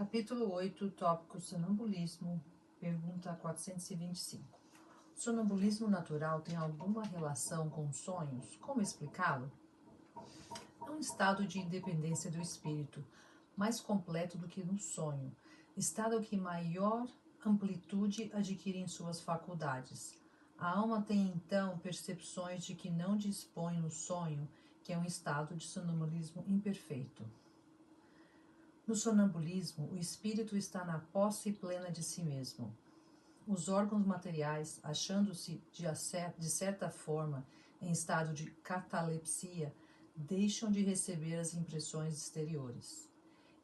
Capítulo 8, tópico sonambulismo, pergunta 425. O sonambulismo natural tem alguma relação com sonhos? Como explicá-lo? É um estado de independência do espírito, mais completo do que no sonho, estado que maior amplitude adquire em suas faculdades. A alma tem então percepções de que não dispõe no sonho, que é um estado de sonambulismo imperfeito. No sonambulismo, o espírito está na posse plena de si mesmo. Os órgãos materiais, achando-se de certa forma em estado de catalepsia, deixam de receber as impressões exteriores.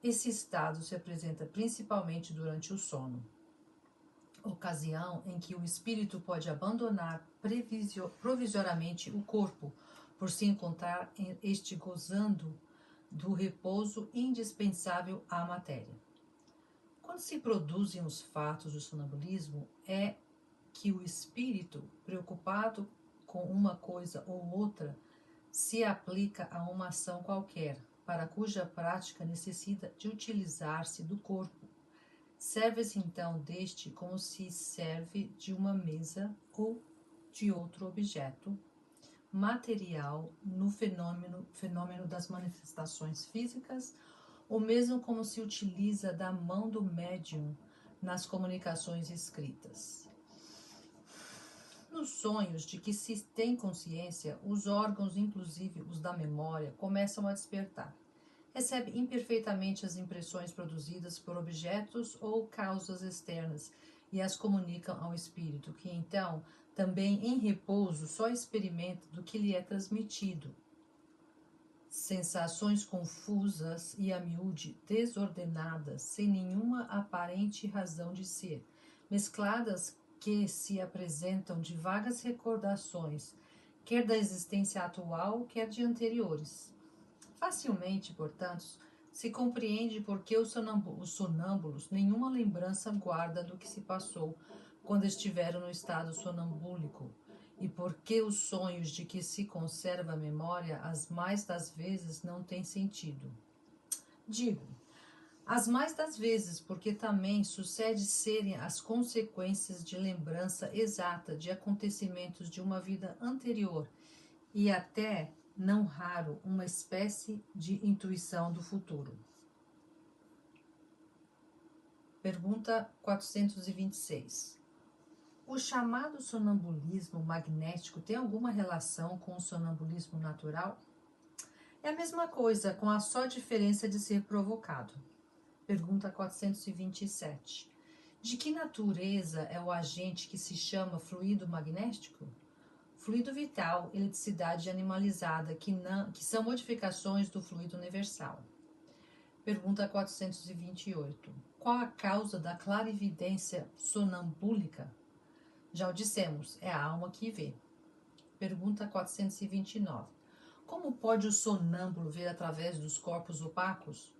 Esse estado se apresenta principalmente durante o sono, ocasião em que o espírito pode abandonar provisoriamente o corpo, por se encontrar este gozando do repouso indispensável à matéria. Quando se produzem os fatos do sonambulismo, é que o espírito, preocupado com uma coisa ou outra, se aplica a uma ação qualquer, para cuja prática necessita de utilizar-se do corpo. Serve-se então deste como se serve de uma mesa ou de outro objeto material no fenômeno das manifestações físicas, ou mesmo como se utiliza da mão do médium nas comunicações escritas. Nos sonhos de que se tem consciência, os órgãos, inclusive os da memória, começam a despertar. Recebe imperfeitamente as impressões produzidas por objetos ou causas externas e as comunicam ao espírito, que então, também em repouso, só experimenta do que lhe é transmitido. Sensações confusas e a miúde desordenadas, sem nenhuma aparente razão de ser, mescladas que se apresentam de vagas recordações, quer da existência atual, quer de anteriores. Facilmente, portanto, se compreende por que os sonâmbulos nenhuma lembrança guardam do que se passou quando estiveram no estado sonambúlico, e por que os sonhos de que se conserva a memória as mais das vezes não têm sentido. Digo, as mais das vezes, porque também sucede serem as consequências de lembrança exata de acontecimentos de uma vida anterior e até, não raro, uma espécie de intuição do futuro. Pergunta 426. O chamado sonambulismo magnético tem alguma relação com o sonambulismo natural? É a mesma coisa, com a só diferença de ser provocado. Pergunta 427. De que natureza é o agente que se chama fluido magnético? Fluido vital, eletricidade animalizada, que são modificações do fluido universal. Pergunta 428. Qual a causa da clarividência sonambúlica? Já o dissemos, é a alma que vê. Pergunta 429. Como pode o sonâmbulo ver através dos corpos opacos?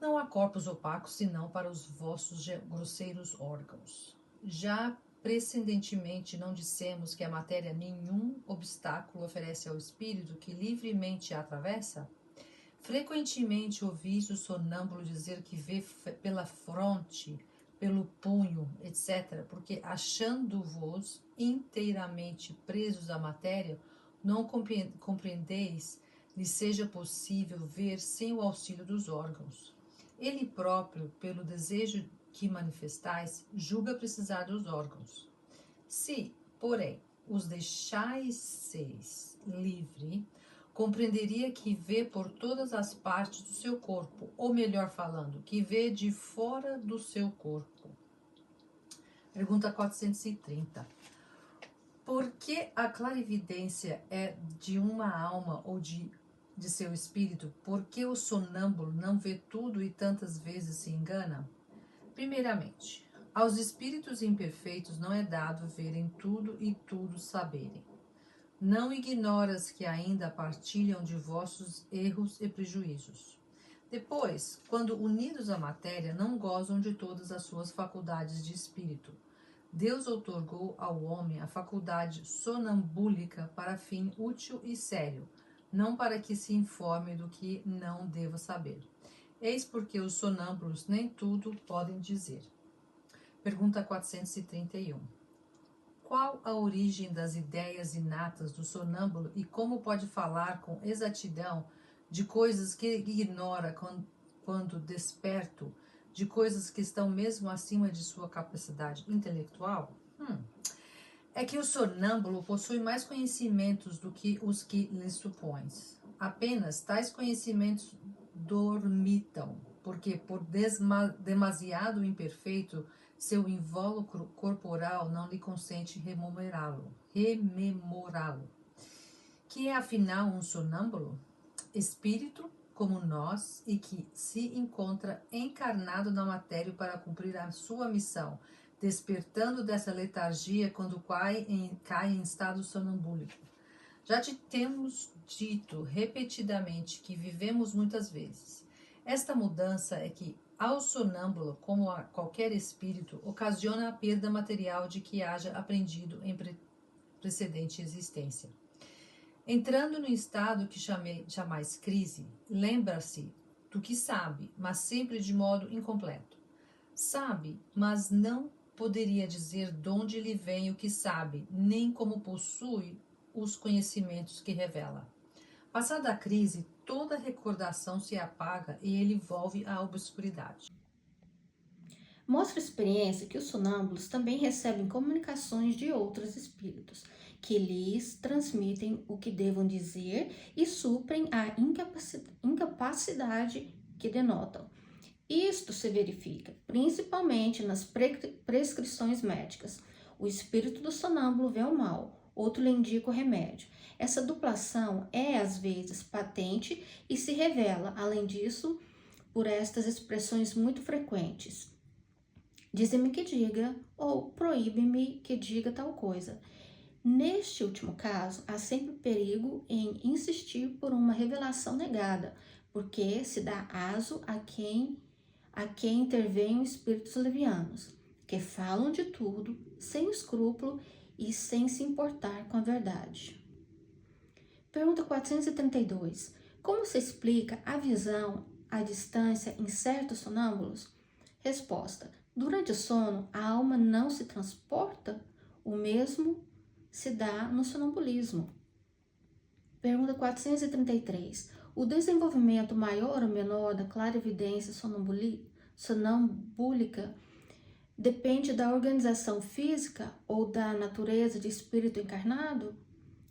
Não há corpos opacos senão para os vossos grosseiros órgãos. Já precedentemente não dissemos que a matéria nenhum obstáculo oferece ao espírito que livremente a atravessa? Frequentemente ouvis o sonâmbulo dizer que vê pela fronte, pelo punho, etc., porque achando-vos inteiramente presos à matéria, não compreendeis lhe seja possível ver sem o auxílio dos órgãos. Ele próprio, pelo desejo que manifestais, julga precisar dos órgãos. Se, porém, os deixasseis livre, compreenderia que vê por todas as partes do seu corpo, ou melhor falando, que vê de fora do seu corpo. Pergunta 430. Por que a clarividência é de uma alma ou de seu espírito? Por que o sonâmbulo não vê tudo e tantas vezes se engana? Primeiramente, aos espíritos imperfeitos não é dado verem tudo e tudo saberem. Não ignoras que ainda partilham de vossos erros e prejuízos. Depois, quando unidos à matéria, não gozam de todas as suas faculdades de espírito. Deus outorgou ao homem a faculdade sonambúlica para fim útil e sério, não para que se informe do que não deva saber. Eis porque os sonâmbulos nem tudo podem dizer. Pergunta 431. Qual a origem das ideias inatas do sonâmbulo e como pode falar com exatidão de coisas que ignora quando desperto, de coisas que estão mesmo acima de sua capacidade intelectual? É que o sonâmbulo possui mais conhecimentos do que os que lhe supões. Apenas tais conhecimentos dormitam, porque por demasiado imperfeito, seu invólucro corporal não lhe consente rememorá-lo. Que é afinal um sonâmbulo? Espírito, como nós, e que se encontra encarnado na matéria para cumprir a sua missão, despertando dessa letargia quando cai em estado sonambúlico. Já te temos dito repetidamente que vivemos muitas vezes. Esta mudança é que, ao sonâmbulo, como a qualquer espírito, ocasiona a perda material de que haja aprendido em precedente existência. Entrando no estado que chamais crise, lembra-se do que sabe, mas sempre de modo incompleto. Sabe, mas não poderia dizer de onde lhe vem o que sabe, nem como possui os conhecimentos que revela. Passada a crise, toda recordação se apaga e ele volve à obscuridade. Mostra a experiência que os sonâmbulos também recebem comunicações de outros espíritos, que lhes transmitem o que devam dizer e suprem a incapacidade que denotam. Isto se verifica principalmente nas prescrições médicas. O espírito do sonâmbulo vê o mal, outro lhe indica o remédio. Essa duplação é às vezes patente e se revela, além disso, por estas expressões muito frequentes. Dize-me que diga, ou proíbe-me que diga tal coisa. Neste último caso, há sempre perigo em insistir por uma revelação negada, porque se dá aso a quem intervêm espíritos levianos, que falam de tudo, sem escrúpulo e sem se importar com a verdade. Pergunta 432. Como se explica a visão à distância em certos sonâmbulos? Resposta. Durante o sono, a alma não se transporta? O mesmo se dá no sonambulismo. Pergunta 433. O desenvolvimento maior ou menor da clarividência sonambúlica depende da organização física ou da natureza de espírito encarnado?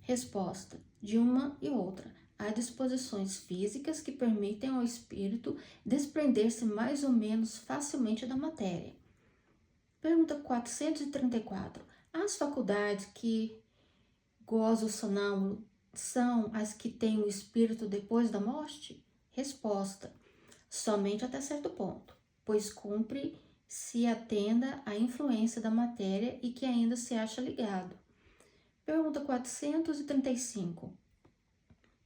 Resposta: de uma e outra. Há disposições físicas que permitem ao espírito desprender-se mais ou menos facilmente da matéria. Pergunta 434. As faculdades que goza o sonâmbulo são as que têm o espírito depois da morte? Resposta: somente até certo ponto, pois cumpre se atenda à influência da matéria e que ainda se acha ligado. Pergunta 435.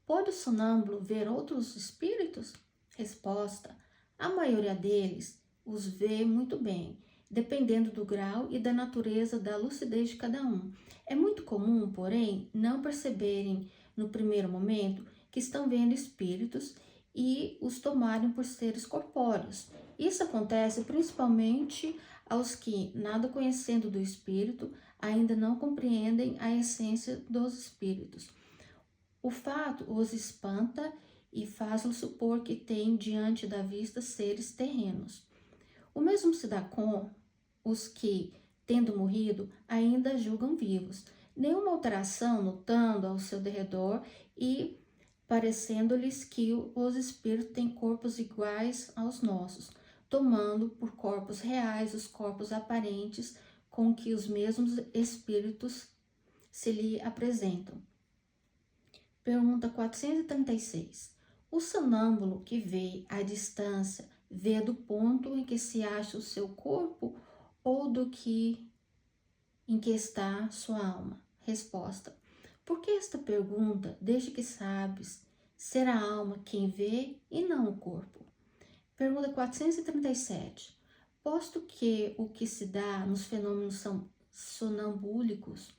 Pode o sonâmbulo ver outros espíritos? Resposta: a maioria deles os vê muito bem, dependendo do grau e da natureza da lucidez de cada um. É muito comum, porém, não perceberem no primeiro momento que estão vendo espíritos e os tomarem por seres corpóreos. Isso acontece principalmente aos que, nada conhecendo do espírito, ainda não compreendem a essência dos espíritos. O fato os espanta e faz-los supor que têm diante da vista seres terrenos. O mesmo se dá com os que, tendo morrido, ainda julgam vivos. Nenhuma alteração notando ao seu derredor e parecendo-lhes que os espíritos têm corpos iguais aos nossos, tomando por corpos reais os corpos aparentes com que os mesmos espíritos se lhe apresentam. Pergunta 436. O sonâmbulo que vê à distância vê do ponto em que se acha o seu corpo ou do que em que está sua alma? Resposta: por que esta pergunta, desde que sabes ser a alma quem vê e não o corpo? Pergunta 437. Posto que o que se dá nos fenômenos sonambúlicos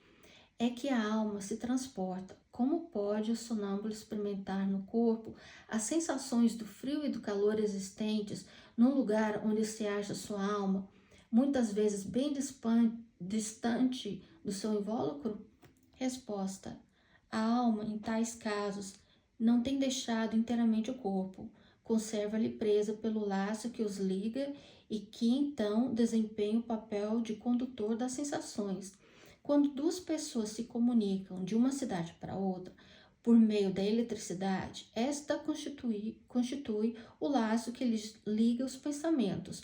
é que a alma se transporta. Como pode o sonâmbulo experimentar no corpo as sensações do frio e do calor existentes num lugar onde se acha sua alma, muitas vezes bem distante do seu invólucro? Resposta: a alma, em tais casos, não tem deixado inteiramente o corpo, conserva-lhe presa pelo laço que os liga e que então desempenha o papel de condutor das sensações. Quando duas pessoas se comunicam de uma cidade para outra por meio da eletricidade, esta constitui o laço que lhes liga os pensamentos.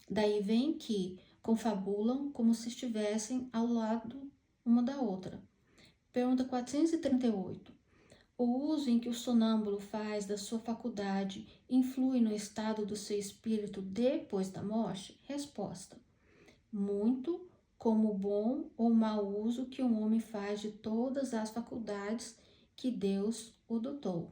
Daí vem que confabulam como se estivessem ao lado uma da outra. Pergunta 438. O uso em que o sonâmbulo faz da sua faculdade influi no estado do seu espírito depois da morte? Resposta: muito, como o bom ou mau uso que um homem faz de todas as faculdades que Deus o dotou.